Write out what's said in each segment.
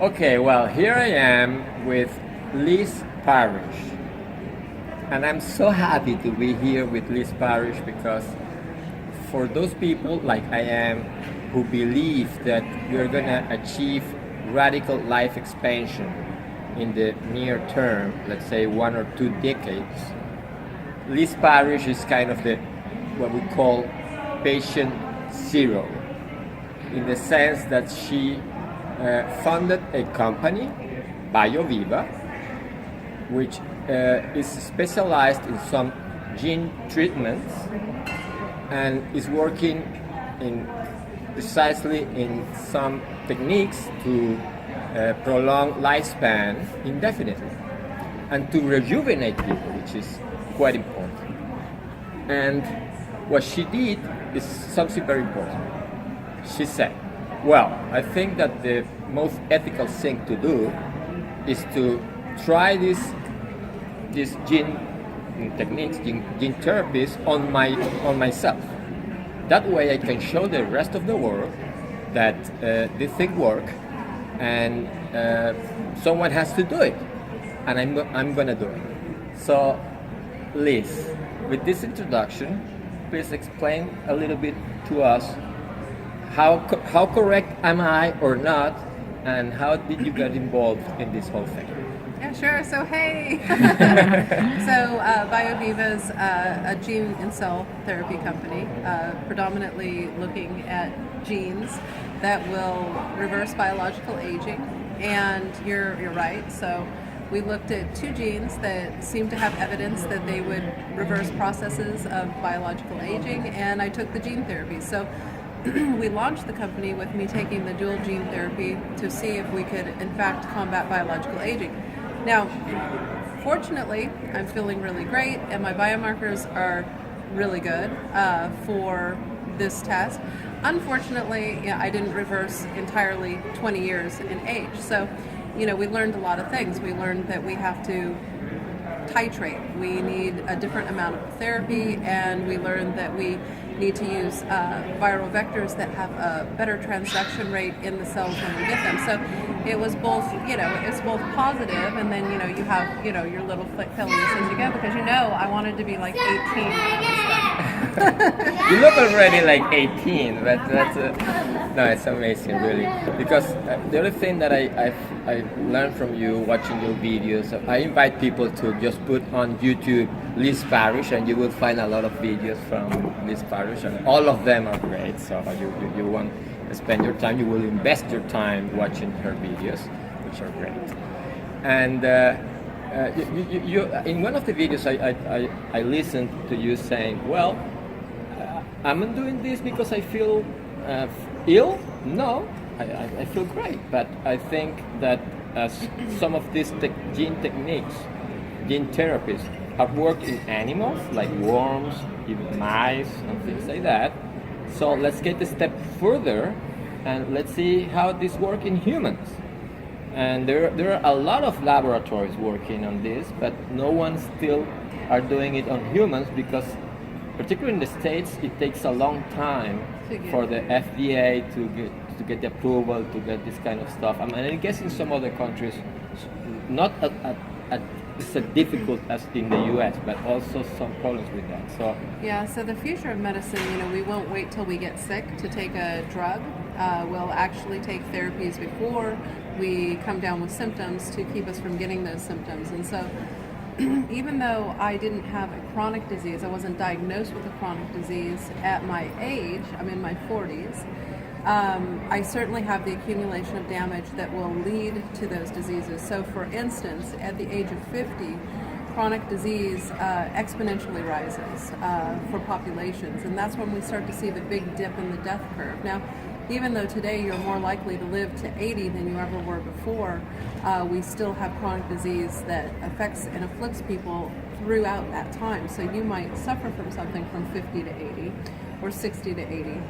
Okay, well, here I am with Liz Parrish. And I'm so happy to be here with Liz Parrish because for those people like I am who believe that we're going to achieve radical life expansion in the near term, let's say 1 or 2 decades, Liz Parrish is kind of the what we call patient zero, in the sense that she funded a company, BioViva, which is specialized in some gene treatments and is working in precisely in some techniques to prolong lifespan indefinitely and to rejuvenate people, which is quite important. And what she did is something very important. She said, well, I think that the most ethical thing to do is to try these gene techniques, gene therapies on myself. That way I can show the rest of the world that this thing works, and someone has to do it, and I'm gonna do it. So, Liz, with this introduction, please explain a little bit to us how correct am I or not, and how did you get involved in this whole thing? Yeah, sure. So, hey. BioViva is a gene and cell therapy company, predominantly looking at genes that will reverse biological aging. And you're right. So we looked at 2 genes that seemed to have evidence that they would reverse processes of biological aging, and I took the gene therapy. So we launched the company with me taking the dual gene therapy to see if we could, in fact, combat biological aging. Now, fortunately, I'm feeling really great, and my biomarkers are really good for this test. Unfortunately, I didn't reverse entirely 20 years in age. So, we learned a lot of things. We learned that we have to titrate. We need a different amount of therapy, and we learned that we need to use viral vectors that have a better transduction rate in the cells when we get them. So it was both, it's both positive, and then, you have, your little failures as you go, because, I wanted to be like 18 when I was done. You look already like 18, but no, it's amazing, really. Because the other thing that I learned from you watching your videos, I invite people to just put on YouTube Liz Parrish, and you will find a lot of videos from Liz Parrish, and all of them are great. So you won't spend your time, you will invest your time watching her videos, which are great. And you in one of the videos, I listened to you saying, well, I'm doing this because I feel ill. No, I feel great, but I think that some of these gene techniques, gene therapies, have worked in animals like worms, even mice, and things like that. So let's get a step further, and let's see how this works in humans. And there are a lot of laboratories working on this, but no one still are doing it on humans, because particularly in the States, it takes a long time for the FDA to get the approval to get this kind of stuff. I mean, I guess in some other countries, not it's as difficult as in the U.S., but also some problems with that. So yeah, so the future of medicine, we won't wait till we get sick to take a drug. We'll actually take therapies before we come down with symptoms to keep us from getting those symptoms. And so even though I didn't have a chronic disease, I wasn't diagnosed with a chronic disease at my age, I'm in my 40s, I certainly have the accumulation of damage that will lead to those diseases. So for instance, at the age of 50, chronic disease exponentially rises for populations, and that's when we start to see the big dip in the death curve. Now, even though today you're more likely to live to 80 than you ever were before, we still have chronic disease that affects and afflicts people throughout that time. So you might suffer from something from 50 to 80 or 60 to 80.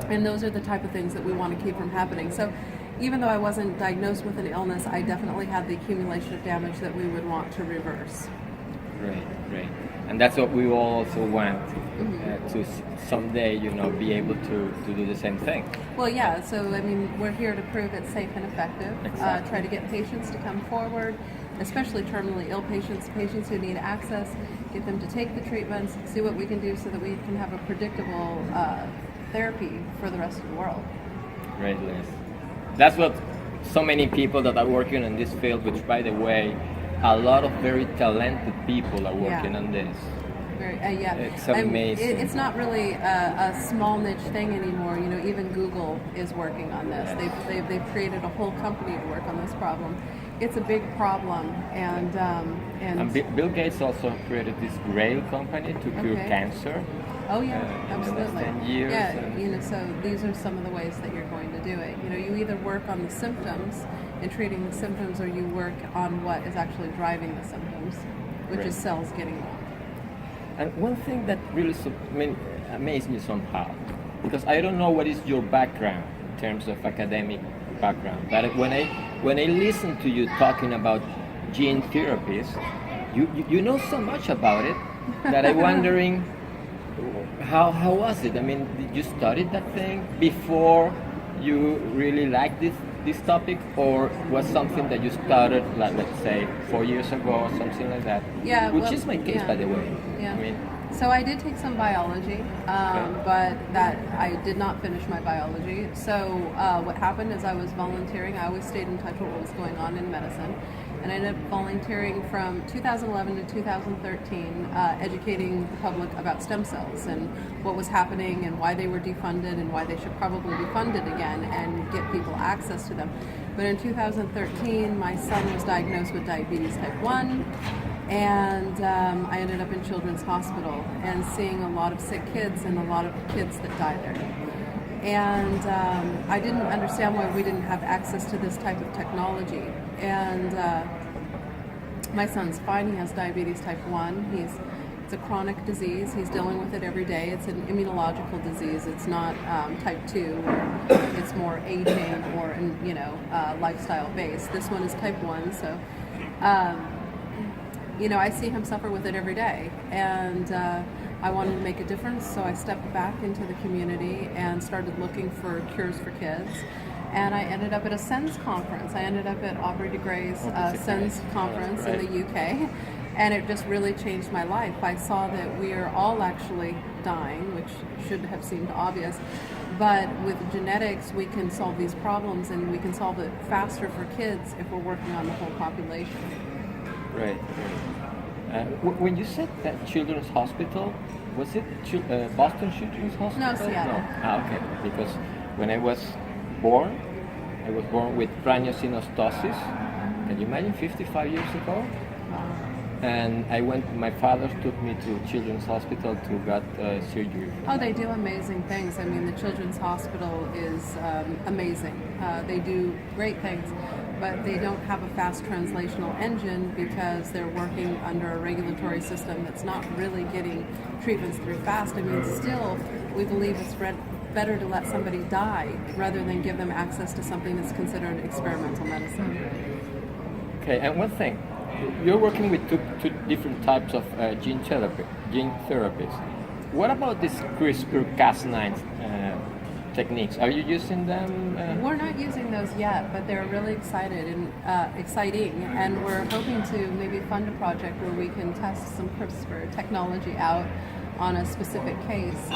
And those are the type of things that we want to keep from happening. So even though I wasn't diagnosed with an illness, I definitely had the accumulation of damage that we would want to reverse. Great, great. And that's what we all also want to someday, be able to do the same thing. Well, yeah, so I mean, we're here to prove it's safe and effective. Exactly. Try to get patients to come forward, especially terminally ill patients who need access, get them to take the treatments, see what we can do so that we can have a predictable therapy for the rest of the world. Great, Liz. That's what so many people that are working in this field, which, by the way, a lot of very talented people are working on this. Yeah, it's amazing. It's not really a small niche thing anymore. Even Google is working on this. Yes. They've created a whole company to work on this problem. It's a big problem, and Bill Gates also created this Grail company to cure cancer. Oh yeah, absolutely. In the last 10 years. Yeah, so these are some of the ways that you're going to do it. You either work on the symptoms and treating the symptoms, or you work on what is actually driving the symptoms, which is cells getting old. And one thing that really amazed me somehow, because I don't know what is your background in terms of academic background, but when I listen to you talking about gene therapies, you know so much about it that I'm wondering how was it? I mean, did you study that thing before you really liked this topic, or was something that you started, like, let's say, 4 years ago or something like that? Yeah, which is my case, by the way. Yeah. I mean, so I did take some biology, but that I did not finish my biology. So what happened is I was volunteering. I always stayed in touch with what was going on in medicine. And I ended up volunteering from 2011 to 2013, educating the public about stem cells and what was happening and why they were defunded and why they should probably be funded again and get people access to them. But in 2013, my son was diagnosed with diabetes type 1, and I ended up in Children's Hospital and seeing a lot of sick kids and a lot of kids that died there. And I didn't understand why we didn't have access to this type of technology. And my son's fine. He has diabetes type 1. It's a chronic disease. He's dealing with it every day. It's an immunological disease. It's not type 2, where it's more aging or lifestyle based. This one is type 1. So I see him suffer with it every day. And I wanted to make a difference, so I stepped back into the community and started looking for cures for kids. And I ended up at a SENS conference. I ended up at Aubrey de Grey's SENS conference in the UK, and it just really changed my life. I saw that we are all actually dying, which should have seemed obvious, but with genetics we can solve these problems, and we can solve it faster for kids if we're working on the whole population. Right. When you said that Children's Hospital, was it Boston Children's Hospital? No, Seattle. No. Okay. Because when I was born with craniosynostosis. Can you imagine 55 years ago? And my father took me to Children's Hospital to get surgery. Oh, they do amazing things. I mean, the Children's Hospital is amazing. They do great things, but they don't have a fast translational engine because they're working under a regulatory system that's not really getting treatments through fast. I mean, still, we believe it's better to let somebody die rather than give them access to something that's considered experimental medicine. Okay, and one thing, you're working with two different types of gene therapies. What about this CRISPR-Cas9 techniques? Are you using them? We're not using those yet, but they're really exciting, and we're hoping to maybe fund a project where we can test some CRISPR technology out on a specific case.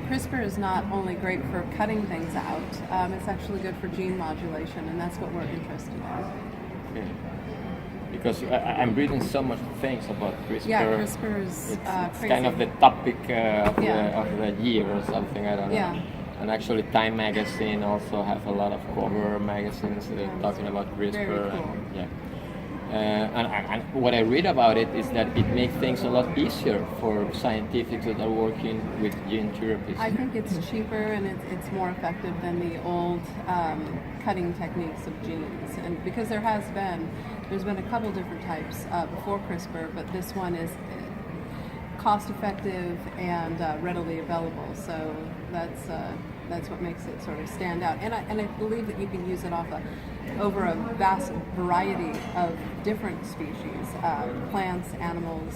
CRISPR is not only great for cutting things out, it's actually good for gene modulation, and that's what we're interested in. Okay. Because I'm reading so much things about CRISPR. Yeah, CRISPR is it's crazy. kind of the topic of the year or something, I don't know. Yeah. And actually Time magazine also have a lot of cover magazines talking about CRISPR. Very cool. And what I read about it is that it makes things a lot easier for scientists that are working with gene therapies. I think it's cheaper and it's more effective than the old cutting techniques of genes. And because there's been a couple different types before CRISPR, but this one is cost effective and readily available. So that's That's what makes it sort of stand out. And I believe that you can use it over a vast variety of different species, plants, animals,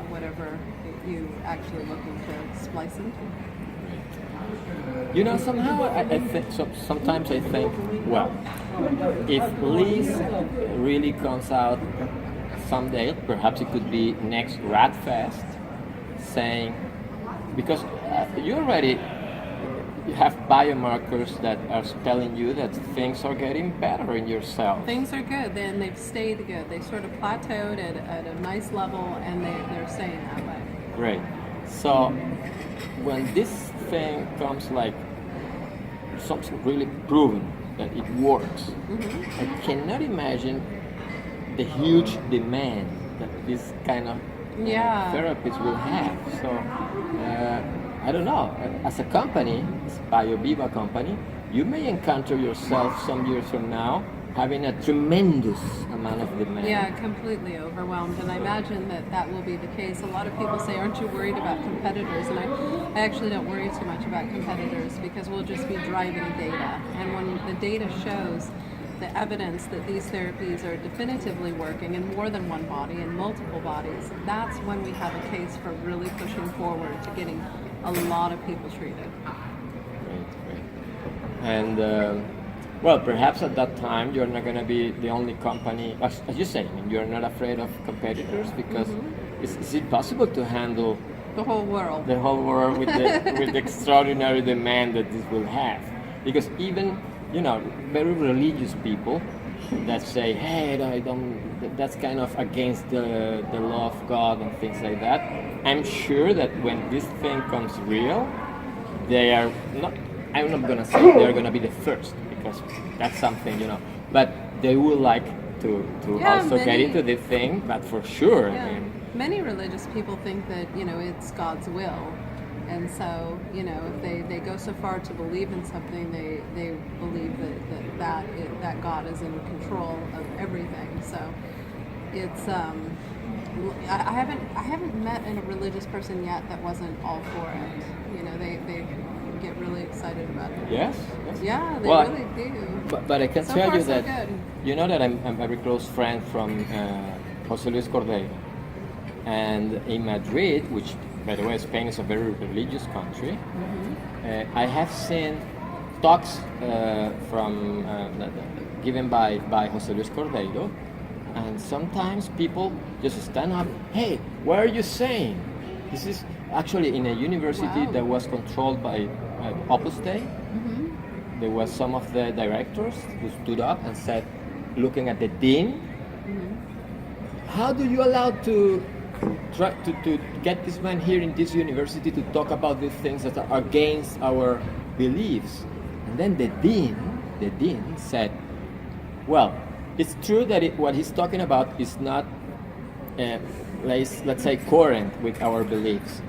whatever you actually looking to splice into. You know, somehow I think sometimes I think, well, if Liz really comes out someday, perhaps it could be next RAADfest, saying, because you already have biomarkers that are telling you that things are getting better in your cells. Things are good, then they've stayed good. They sort of plateaued at a nice level, and they're staying that way. Great. So when this thing comes like something really proven that it works, I cannot imagine the huge demand that this kind of therapies will have. So I don't know. As a company, as a BioViva company, you may encounter yourself some years from now having a tremendous amount of demand. Yeah, completely overwhelmed, and I imagine that will be the case. A lot of people say, aren't you worried about competitors? And I actually don't worry too much about competitors, because we'll just be driving data. And when the data shows the evidence that these therapies are definitively working in more than one body, in multiple bodies, that's when we have a case for really pushing forward to getting a lot of people treated. Great. And well, perhaps at that time you're not going to be the only company, as you say, I mean, you're not afraid of competitors, because is it possible to handle the whole world with the extraordinary demand that this will have? Because even, you know, very religious people that say, hey, I don't, that's kind of against the law of God and things like that, I'm sure that when this thing comes real, they are not, I'm not going to say they're going to be the first, because that's something, you know, but they would like to also get into the thing, but for sure. Yeah. I mean, many religious people think that, you know, it's God's will. And so, you know, if they go so far to believe in something, they believe that God is in control of everything. So it's I haven't met a religious person yet that wasn't all for it. You know, they get really excited about it. Yes. Yeah, they well, really do. But I can so tell far, you so that good. you know that I'm a very close friend from Jose Luis Cordeiro, and in Madrid, which, by the way, Spain is a very religious country. I have seen talks from given by Jose Luis Cordeiro, and sometimes people just stand up. Hey, what are you saying? This is actually in a university that was controlled by Opus Dei. There was some of the directors who stood up and said, looking at the dean, how do you allow to try to get this man here in this university to talk about these things that are against our beliefs? And then the dean said, well, it's true that what he's talking about is not, let's say, current with our beliefs.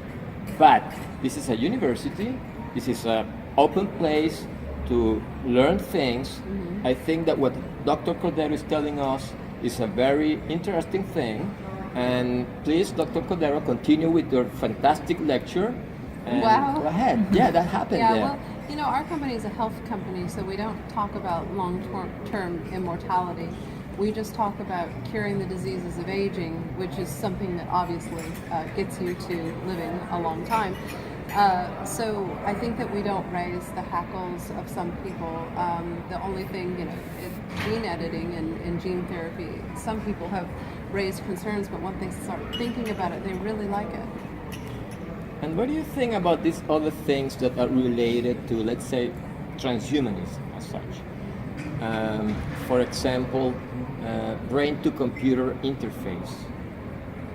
But this is a university, this is an open place to learn things. I think that what Dr. Cordero is telling us is a very interesting thing. And please, Dr. Cordero, continue with your fantastic lecture. And go ahead. Yeah, that happened there. Well, you know, our company is a health company, so we don't talk about long-term immortality. We just talk about curing the diseases of aging, which is something that obviously gets you to living a long time. So I think that we don't raise the hackles of some people. The only thing, you know, gene editing and gene therapy, some people have raised concerns, but once they start thinking about it, they really like it. And what do you think about these other things that are related to, let's say, transhumanism as such? For example, brain-to-computer interface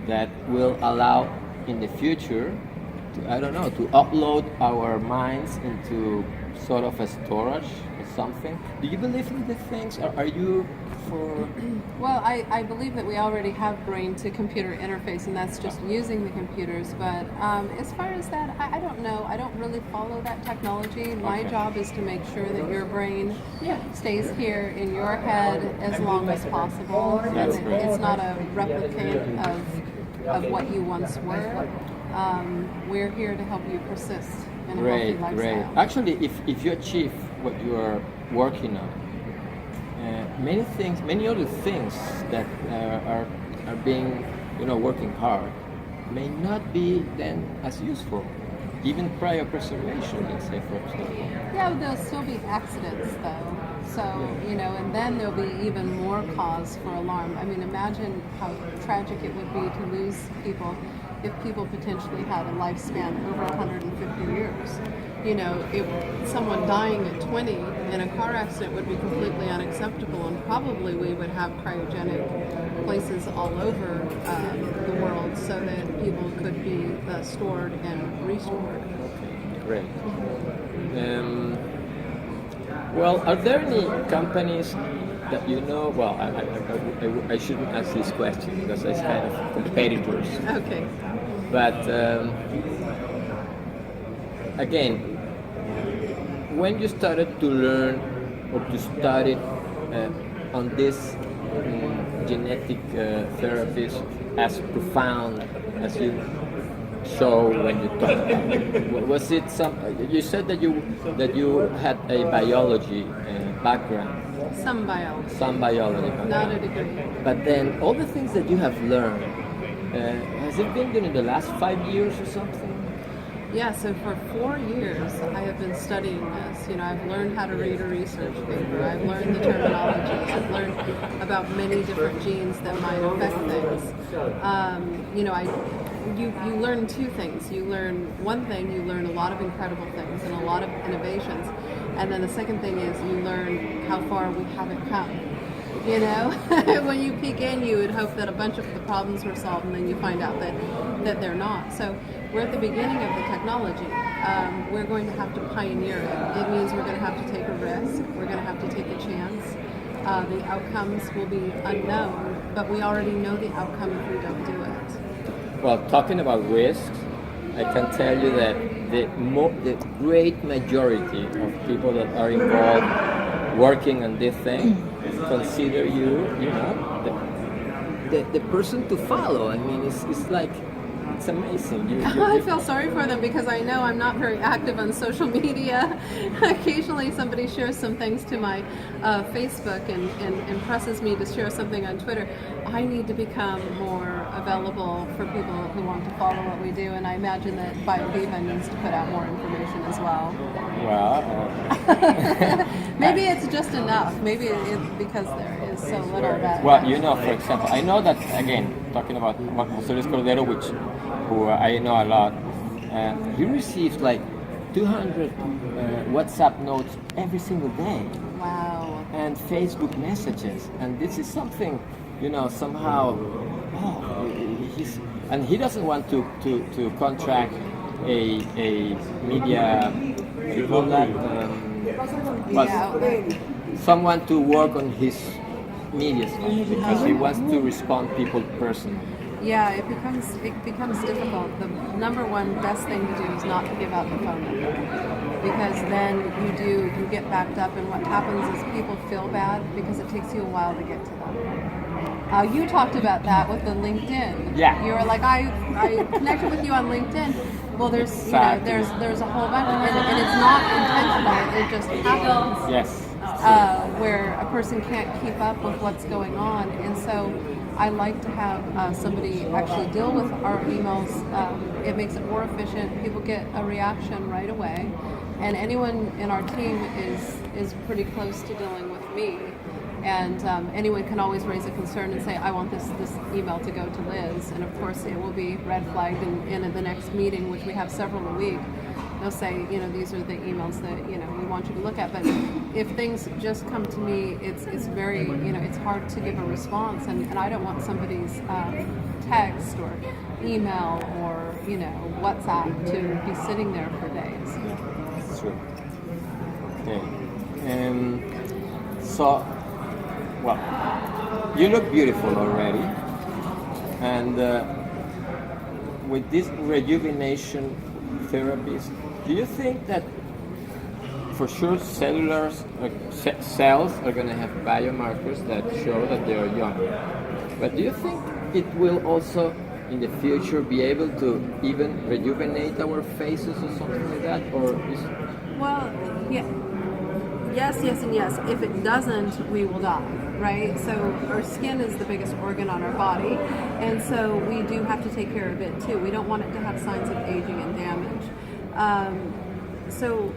that will allow in the future to, I don't know, to upload our minds into sort of a storage or something. Do you believe in these things? Are you for... Well, I believe that we already have brain-to-computer interface, and that's just using the computers. But as far as that, I don't know. I don't really follow that technology. My job is to make sure that your brain stays here in your head as long as possible. That's great. It's not a replicant of what you once were. We're here to help you persist and a Great, healthy great. lifestyle. Actually, if you achieve what you are working on, many other things that are being, working hard, may not be then as useful. Even cryopreservation, let's say, for example. Yeah, but there'll still be accidents though. So, and then there'll be even more cause for alarm. I mean, imagine how tragic it would be to lose people if people potentially had a lifespan over 150 years. Someone dying at 20 in a car accident would be completely unacceptable, and probably we would have cryogenic places all over the world so that people could be stored and restored. Okay, great. Well, are there any companies that you know? Well, I shouldn't ask this question because it's kind of competitors. Okay. But again, when you started to learn or to study on this genetic therapies as profound as you show when you talk about it, was it some? You said that you had a biology background. Some biology. Some biology. Not a degree. But then all the things that you have learned, has it been during the last 5 years or something? Yeah, so for 4 years I have been studying this. I've learned how to read a research paper. I've learned the terminology. I've learned about many different genes that might affect things. You learn two things. You learn one thing, you learn a lot of incredible things and a lot of innovations. And then the second thing is you learn how far we haven't come. When you peek in, you would hope that a bunch of the problems were solved, and then you find out that they're not. So we're at the beginning of the technology. We're going to have to pioneer it. It means we're going to have to take a risk. We're going to have to take a chance. The outcomes will be unknown, but we already know the outcome if we don't do it. Well, talking about risks, I can tell you that the great majority of people that are involved working on this thing consider you, the person to follow. I mean, it's like, it's amazing. I feel sorry for them because I know I'm not very active on social media. Occasionally somebody shares some things to my Facebook and presses me to share something on Twitter. I need to become more available for people who want to follow what we do, and I imagine that BioViva needs to put out more information as well. Well, maybe it's just enough. Maybe it's because there is so little that... Well, for example, I know that, again, talking about Jose Luis Cordero, who I know a lot, he receives like 200 WhatsApp notes every single day. Wow. And Facebook messages. And this is something, somehow, and he doesn't want to contract a media, you call that, someone to work on his media stuff because he wants to respond people personally. Yeah, it becomes difficult. The number one best thing to do is not to give out the phone number, because then you get backed up, and what happens is people feel bad because it takes you a while to get to them. You talked about that with the LinkedIn. Yeah. You were like, I connected with you on LinkedIn. Well, there's Exactly. there's a whole bunch, and it's not intentional. It just happens. Yes. Where a person can't keep up with what's going on, and so I like to have somebody actually deal with our emails. It makes it more efficient. People get a reaction right away, and anyone in our team is pretty close to dealing with me. And anyone can always raise a concern and say, I want this email to go to Liz. And of course, it will be red flagged in the next meeting, which we have several a week. They'll say, these are the emails that, we want you to look at. But if things just come to me, it's very, it's hard to give a response. And I don't want somebody's text or email or, WhatsApp to be sitting there for days. Yeah, that's true. Okay. So, well, you look beautiful already. And with this rejuvenation therapies, do you think that for sure cells are going to have biomarkers that show that they are young? But do you think it will also in the future be able to even rejuvenate our faces or something like that? Or is Well, yeah. Yes, yes, and yes. If it doesn't, we will die, right? So our skin is the biggest organ on our body, and so we do have to take care of it too. We don't want it to have signs of aging and damage. So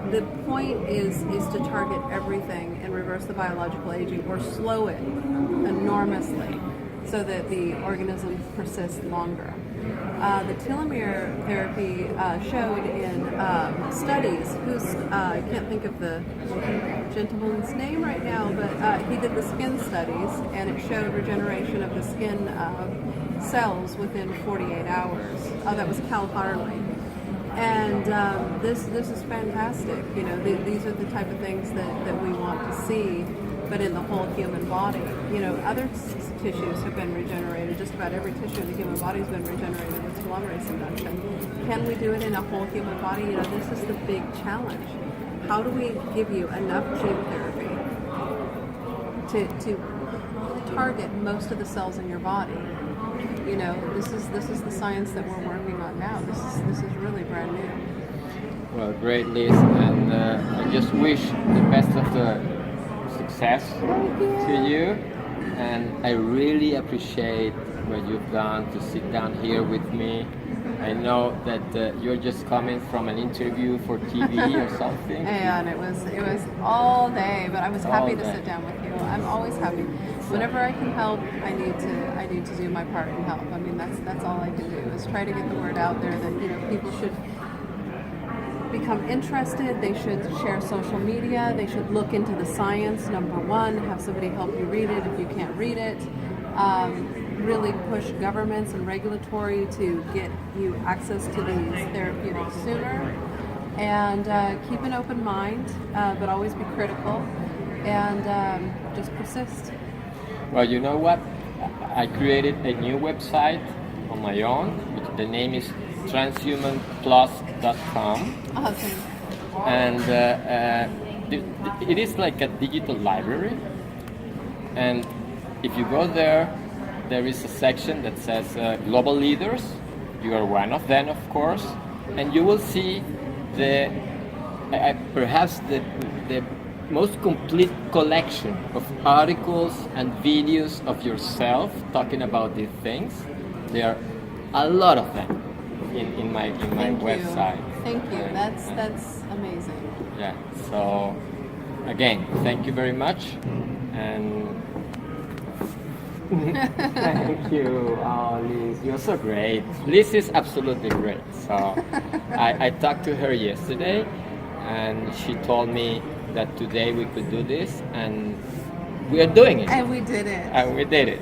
the point is to target everything and reverse the biological aging or slow it enormously so that the organism persists longer. The telomere therapy showed in studies I can't think of the gentleman's name right now, but he did the skin studies, and it showed regeneration of the skin cells within 48 hours. That was Cal Harley. And this is fantastic. You know, these are the type of things that we want to see, but in the whole human body. You know, other tissues have been regenerated. Just about every tissue in the human body has been regenerated with telomerase induction. Can we do it in a whole human body? You know, this is the big challenge. How do we give you enough gene therapy to target most of the cells in your body? You know, this is the science that we're working on now. This is really brand new. well, great, Liz, and I just wish the best of the success to you. And I really appreciate what you've done to sit down here with me. I know that you're just coming from an interview for TV or something. And it was all day, but I was happy All to day. sit down with you. I'm always happy. Whenever I can help, I need to do my part and help. I mean, that's all I can do is try to get the word out there that, you know, people should become interested. They should share social media. They should look into the science. Number one, have somebody help you read it if you can't read it. Really push governments and regulatory to get you access to these therapeutics sooner, and keep an open mind, but always be critical, and just persist. Well, you know what? I created a new website on my own. The name is transhumanplus.com. Awesome. And it is like a digital library. And if you go there, there is a section that says global leaders. You are one of them, of course, and you will see perhaps the most complete collection of articles and videos of yourself talking about these things. There are a lot of them in my Thank website. you. Thank you. That's amazing. Yeah. So again, thank you very much, and thank you, Liz. You're so great. Liz is absolutely great. So I talked to her yesterday, and she told me that today we could do this, and we are doing it. And we did it. And we did it.